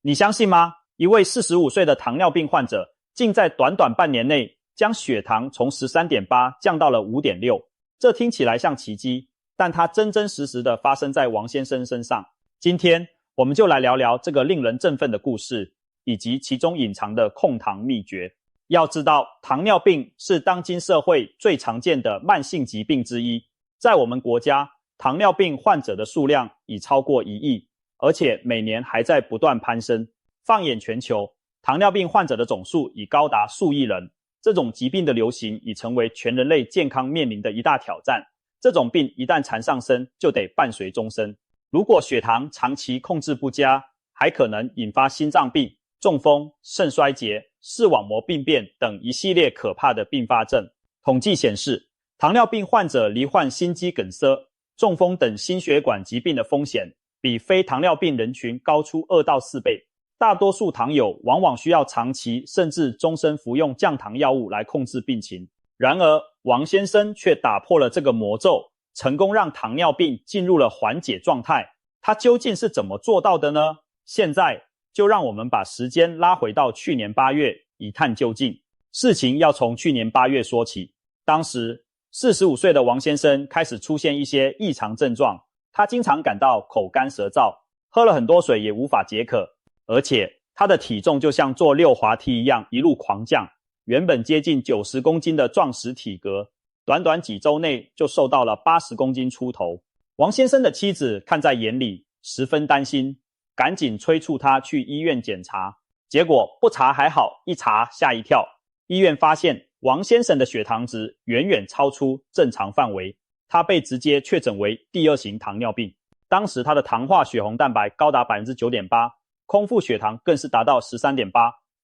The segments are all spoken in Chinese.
你相信吗？一位45岁的糖尿病患者，竟在短短半年内将血糖从 13.8 降到了 5.6， 这听起来像奇迹，但它真真实实的发生在王先生身上。今天我们就来聊聊这个令人振奋的故事，以及其中隐藏的控糖秘诀。要知道，糖尿病是当今社会最常见的慢性疾病之一，在我们国家，糖尿病患者的数量已超过1亿，而且每年还在不断攀升。放眼全球，糖尿病患者的总数已高达数亿人，这种疾病的流行已成为全人类健康面临的一大挑战。这种病一旦缠上身，就得伴随终身。如果血糖长期控制不佳，还可能引发心脏病、中风、肾衰竭、视网膜病变等一系列可怕的并发症。统计显示，糖尿病患者罹患心肌梗塞、中风等心血管疾病的风险，比非糖尿病人群高出2到4倍。大多数糖友往往需要长期甚至终身服用降糖药物来控制病情。然而，王先生却打破了这个魔咒，成功让糖尿病进入了缓解状态。他究竟是怎么做到的呢？现在就让我们把时间拉回到去年8月，一探究竟。事情要从去年8月说起。当时45岁的王先生开始出现一些异常症状，他经常感到口干舌燥，喝了很多水也无法解渴，而且他的体重就像坐溜滑梯一样一路狂降，原本接近90公斤的壮实体格，短短几周内就瘦到了80公斤出头。王先生的妻子看在眼里，十分担心，赶紧催促他去医院检查。结果不查还好，一查吓一跳，医院发现王先生的血糖值远远超出正常范围，他被直接确诊为第2型糖尿病。当时他的糖化血红蛋白高达 9.8%， 空腹血糖更是达到 13.8%，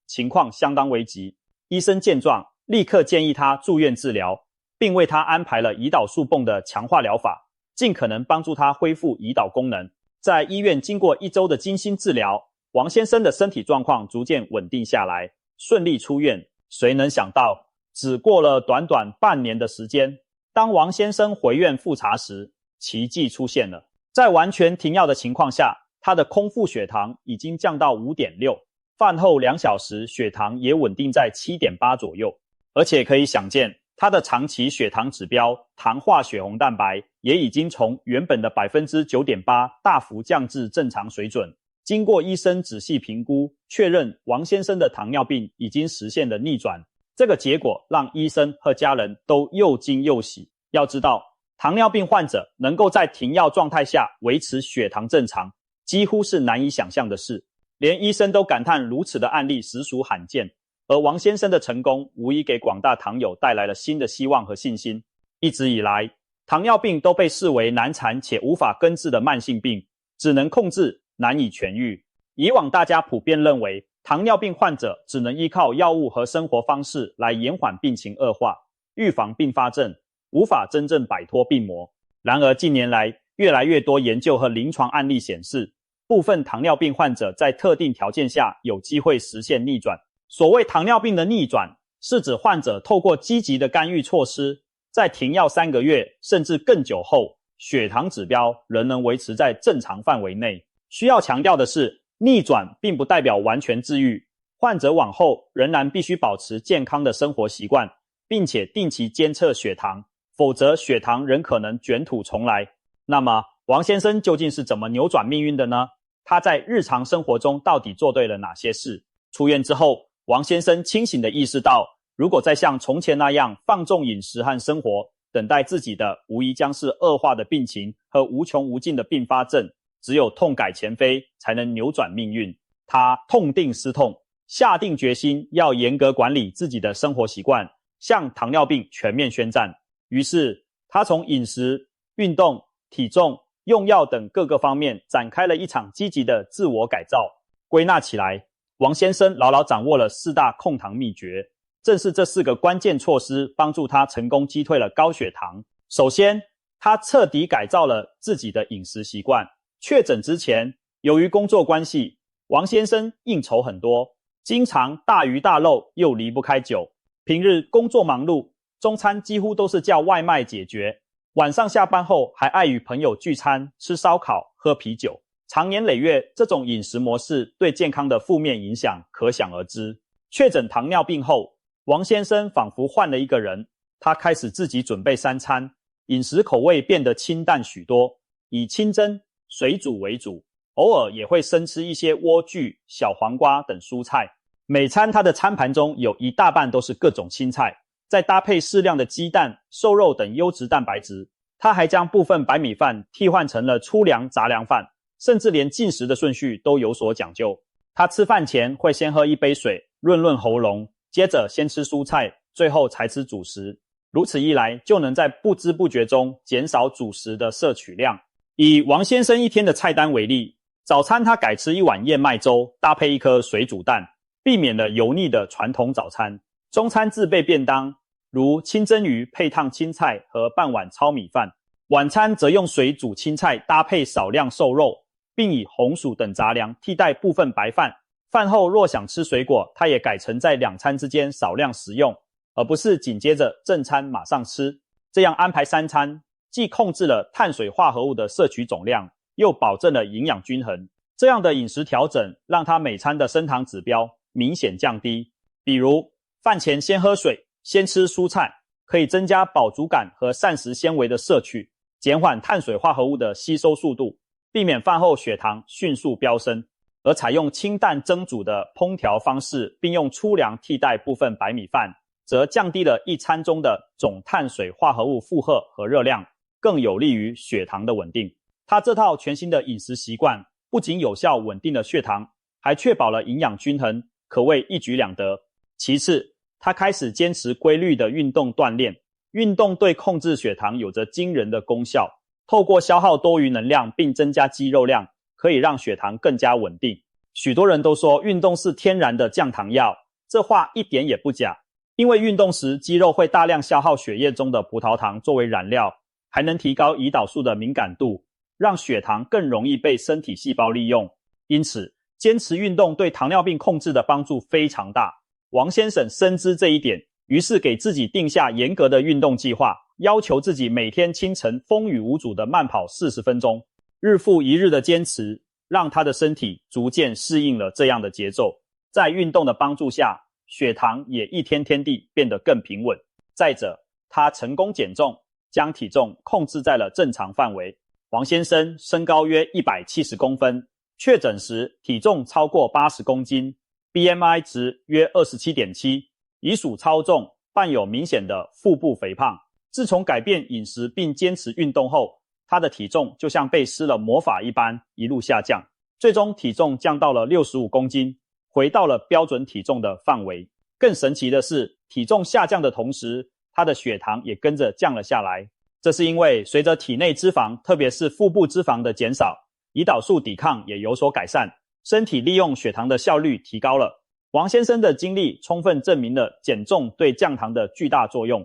情况相当危急。医生见状，立刻建议他住院治疗，并为他安排了胰岛素泵的强化疗法，尽可能帮助他恢复胰岛功能。在医院经过1周的精心治疗，王先生的身体状况逐渐稳定下来，顺利出院。谁能想到，只过了短短半年的时间，当王先生回院复查时，奇迹出现了。在完全停药的情况下，他的空腹血糖已经降到 5.6， 饭后2小时血糖也稳定在 7.8 左右。而且可以想见，他的长期血糖指标糖化血红蛋白也已经从原本的 9.8% 大幅降至正常水准。经过医生仔细评估，确认王先生的糖尿病已经实现了逆转。这个结果让医生和家人都又惊又喜。要知道，糖尿病患者能够在停药状态下维持血糖正常，几乎是难以想象的事。连医生都感叹如此的案例实属罕见。而王先生的成功无疑给广大糖友带来了新的希望和信心。一直以来，糖尿病都被视为难缠且无法根治的慢性病，只能控制，难以痊愈。以往大家普遍认为，糖尿病患者只能依靠药物和生活方式来延缓病情恶化，预防并发症，无法真正摆脱病魔。然而近年来，越来越多研究和临床案例显示，部分糖尿病患者在特定条件下有机会实现逆转。所谓糖尿病的逆转，是指患者透过积极的干预措施，在停药3个月甚至更久后，血糖指标仍能维持在正常范围内。需要强调的是，逆转并不代表完全治愈，患者往后仍然必须保持健康的生活习惯，并且定期监测血糖，否则血糖仍可能卷土重来。那么，王先生究竟是怎么扭转命运的呢？他在日常生活中到底做对了哪些事？出院之后，王先生清醒地意识到，如果再像从前那样放纵饮食和生活，等待自己的无疑将是恶化的病情和无穷无尽的并发症。只有痛改前非，才能扭转命运。他痛定思痛，下定决心要严格管理自己的生活习惯，向糖尿病全面宣战。于是，他从饮食、运动、体重、用药等各个方面展开了一场积极的自我改造。归纳起来，王先生牢牢掌握了4大控糖秘诀，正是这4个关键措施帮助他成功击退了高血糖。首先，他彻底改造了自己的饮食习惯。确诊之前，由于工作关系，王先生应酬很多，经常大鱼大肉又离不开酒。平日工作忙碌，中餐几乎都是叫外卖解决，晚上下班后还爱与朋友聚餐，吃烧烤，喝啤酒。长年累月，这种饮食模式对健康的负面影响可想而知。确诊糖尿病后，王先生仿佛换了一个人，他开始自己准备三餐，饮食口味变得清淡许多，以清蒸、水煮为主，偶尔也会生吃一些莴苣、小黄瓜等蔬菜。每餐他的餐盘中有一大半都是各种青菜，再搭配适量的鸡蛋、瘦肉等优质蛋白质。他还将部分白米饭替换成了粗粮杂粮饭，甚至连进食的顺序都有所讲究。他吃饭前会先喝一杯水，润润喉咙，接着先吃蔬菜，最后才吃主食。如此一来，就能在不知不觉中减少主食的摄取量。以王先生一天的菜单为例，早餐他改吃一碗燕麦粥，搭配一颗水煮蛋，避免了油腻的传统早餐。中餐自备便当，如清蒸鱼配烫青菜和半碗糙米饭。晚餐则用水煮青菜搭配少量瘦肉，并以红薯等杂粮替代部分白饭。饭后若想吃水果，他也改成在两餐之间少量食用，而不是紧接着正餐马上吃。这样安排三餐，既控制了碳水化合物的摄取总量，又保证了营养均衡。这样的饮食调整让他每餐的升糖指标明显降低。比如饭前先喝水，先吃蔬菜，可以增加饱足感和膳食纤维的摄取，减缓碳水化合物的吸收速度，避免饭后血糖迅速飙升。而采用清淡蒸煮的烹调方式，并用粗粮替代部分白米饭，则降低了一餐中的总碳水化合物负荷和热量，更有利于血糖的稳定。他这套全新的饮食习惯不仅有效稳定了血糖，还确保了营养均衡，可谓一举两得。其次，他开始坚持规律的运动锻炼，运动对控制血糖有着惊人的功效。透过消耗多余能量并增加肌肉量，可以让血糖更加稳定。许多人都说运动是天然的降糖药，这话一点也不假。因为运动时肌肉会大量消耗血液中的葡萄糖作为燃料，还能提高胰岛素的敏感度，让血糖更容易被身体细胞利用。因此，坚持运动对糖尿病控制的帮助非常大。王先生深知这一点，于是给自己定下严格的运动计划，要求自己每天清晨风雨无阻的慢跑40分钟。日复一日的坚持，让他的身体逐渐适应了这样的节奏。在运动的帮助下，血糖也一天天地变得更平稳。再者，他成功减重，将体重控制在了正常范围。王先生身高约170公分，确诊时体重超过80公斤， BMI 值约 27.7， 已属超重，伴有明显的腹部肥胖。自从改变饮食并坚持运动后，他的体重就像被施了魔法一般一路下降，最终体重降到了65公斤，回到了标准体重的范围。更神奇的是，体重下降的同时，他的血糖也跟着降了下来。这是因为随着体内脂肪，特别是腹部脂肪的减少，胰岛素抵抗也有所改善，身体利用血糖的效率提高了。王先生的经历充分证明了减重对降糖的巨大作用。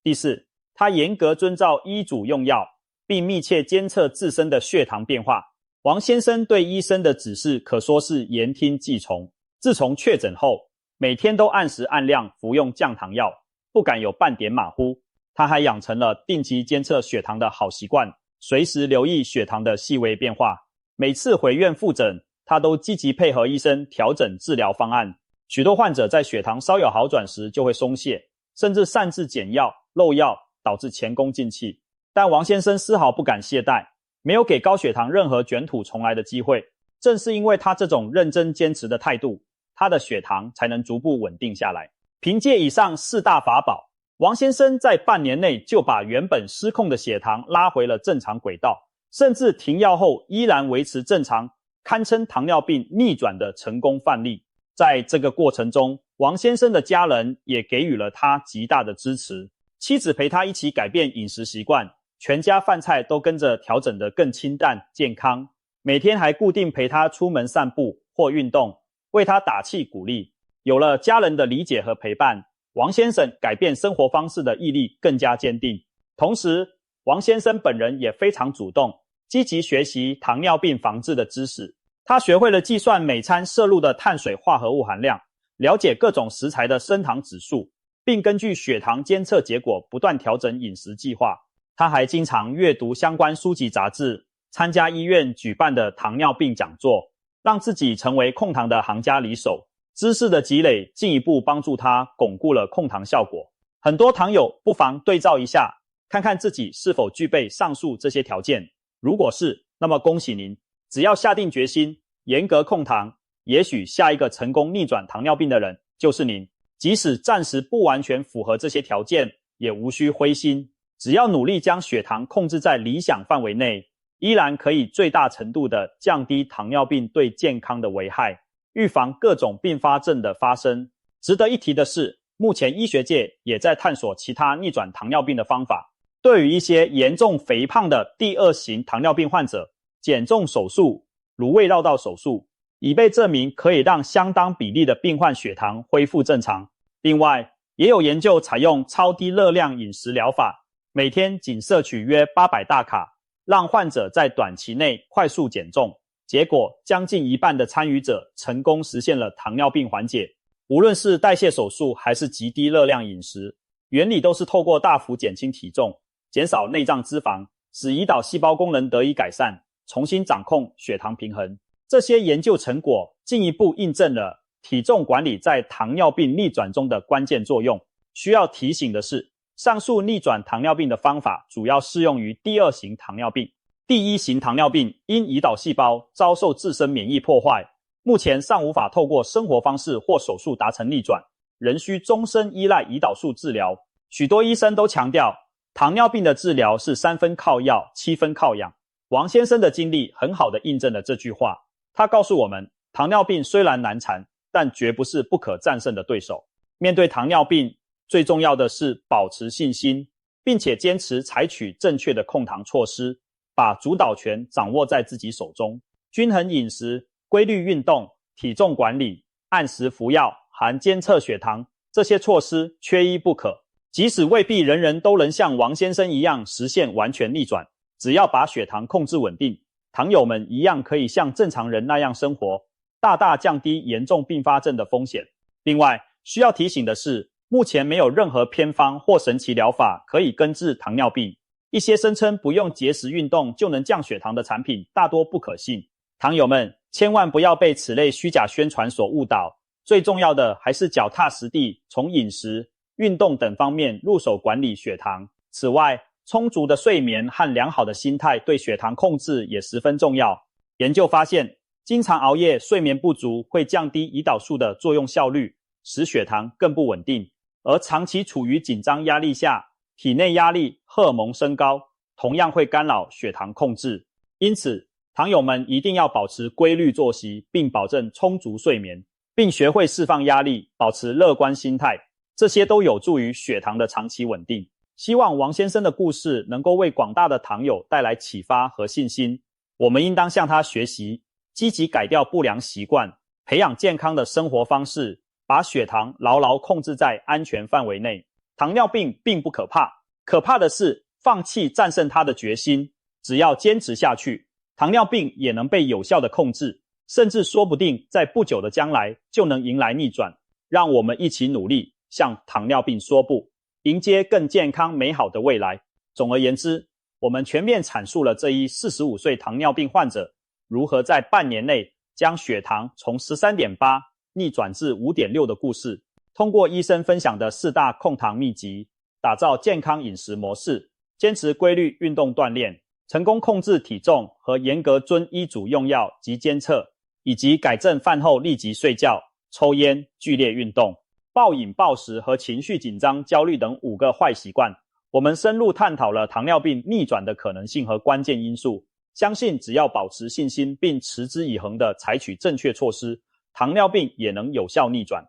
第四，他严格遵照医嘱用药，并密切监测自身的血糖变化。王先生对医生的指示可说是言听计从。自从确诊后，每天都按时按量服用降糖药，不敢有半点马虎。他还养成了定期监测血糖的好习惯，随时留意血糖的细微变化。每次回院复诊，他都积极配合医生调整治疗方案。许多患者在血糖稍有好转时就会松懈，甚至擅自减药、漏药，导致前功尽弃。但王先生丝毫不敢懈怠，没有给高血糖任何卷土重来的机会。正是因为他这种认真坚持的态度，他的血糖才能逐步稳定下来。凭借以上4大法宝，王先生在半年内就把原本失控的血糖拉回了正常轨道，甚至停药后依然维持正常，堪称糖尿病逆转的成功范例。在这个过程中，王先生的家人也给予了他极大的支持。妻子陪他一起改变饮食习惯，全家饭菜都跟着调整得更清淡健康，每天还固定陪他出门散步或运动，为他打气鼓励。有了家人的理解和陪伴，王先生改变生活方式的毅力更加坚定。同时，王先生本人也非常主动，积极学习糖尿病防治的知识。他学会了计算每餐摄入的碳水化合物含量，了解各种食材的升糖指数，并根据血糖监测结果不断调整饮食计划。他还经常阅读相关书籍杂志，参加医院举办的糖尿病讲座，让自己成为控糖的行家里手。知识的积累进一步帮助他巩固了控糖效果。很多糖友不妨对照一下，看看自己是否具备上述这些条件。如果是，那么恭喜您，只要下定决心，严格控糖，也许下一个成功逆转糖尿病的人就是您。即使暂时不完全符合这些条件，也无需灰心，只要努力将血糖控制在理想范围内，依然可以最大程度的降低糖尿病对健康的危害，预防各种并发症的发生。值得一提的是，目前医学界也在探索其他逆转糖尿病的方法。对于一些严重肥胖的第二型糖尿病患者，减重手术、颅胃绕道手术已被证明可以让相当比例的病患血糖恢复正常。另外，也有研究采用超低热量饮食疗法，每天仅摄取约800大卡，让患者在短期内快速减重。结果，将近一半的参与者成功实现了糖尿病缓解。无论是代谢手术还是极低热量饮食，原理都是透过大幅减轻体重，减少内脏脂肪，使胰岛细胞功能得以改善，重新掌控血糖平衡。这些研究成果进一步印证了体重管理在糖尿病逆转中的关键作用。需要提醒的是，上述逆转糖尿病的方法主要适用于第二型糖尿病。第一型糖尿病因胰岛细胞遭受自身免疫破坏，目前尚无法透过生活方式或手术达成逆转，仍需终身依赖胰岛素治疗。许多医生都强调，糖尿病的治疗是3分靠药，7分靠养。王先生的经历很好地印证了这句话。他告诉我们，糖尿病虽然难缠，但绝不是不可战胜的对手。面对糖尿病，最重要的是保持信心，并且坚持采取正确的控糖措施，把主导权掌握在自己手中。均衡饮食、规律运动、体重管理、按时服药含监测血糖，这些措施缺一不可。即使未必人人都能像王先生一样实现完全逆转，只要把血糖控制稳定，糖友们一样可以像正常人那样生活，大大降低严重并发症的风险。另外，需要提醒的是，目前没有任何偏方或神奇疗法可以根治糖尿病。一些声称不用节食运动就能降血糖的产品大多不可信。糖友们千万不要被此类虚假宣传所误导，最重要的还是脚踏实地，从饮食、运动等方面入手管理血糖。此外，充足的睡眠和良好的心态对血糖控制也十分重要。研究发现，经常熬夜、睡眠不足会降低胰岛素的作用效率，使血糖更不稳定。而长期处于紧张压力下，体内压力、荷尔蒙升高，同样会干扰血糖控制。因此，糖友们一定要保持规律作息，并保证充足睡眠，并学会释放压力，保持乐观心态，这些都有助于血糖的长期稳定。希望王先生的故事能够为广大的糖友带来启发和信心。我们应当向他学习，积极改掉不良习惯，培养健康的生活方式，把血糖牢牢控制在安全范围内。糖尿病并不可怕，可怕的是放弃战胜它的决心。只要坚持下去，糖尿病也能被有效的控制，甚至说不定在不久的将来就能迎来逆转。让我们一起努力，向糖尿病说不，迎接更健康美好的未来。总而言之，我们全面阐述了这一45岁糖尿病患者如何在半年内将血糖从 13.8 逆转至 5.6 的故事。通过医生分享的4大控糖秘籍，打造健康饮食模式，坚持规律运动锻炼，成功控制体重和严格遵医嘱用药及监测，以及改正饭后立即睡觉、抽烟、剧烈运动、暴饮暴食和情绪紧张、焦虑等5个坏习惯。我们深入探讨了糖尿病逆转的可能性和关键因素，相信只要保持信心并持之以恒地采取正确措施，糖尿病也能有效逆转。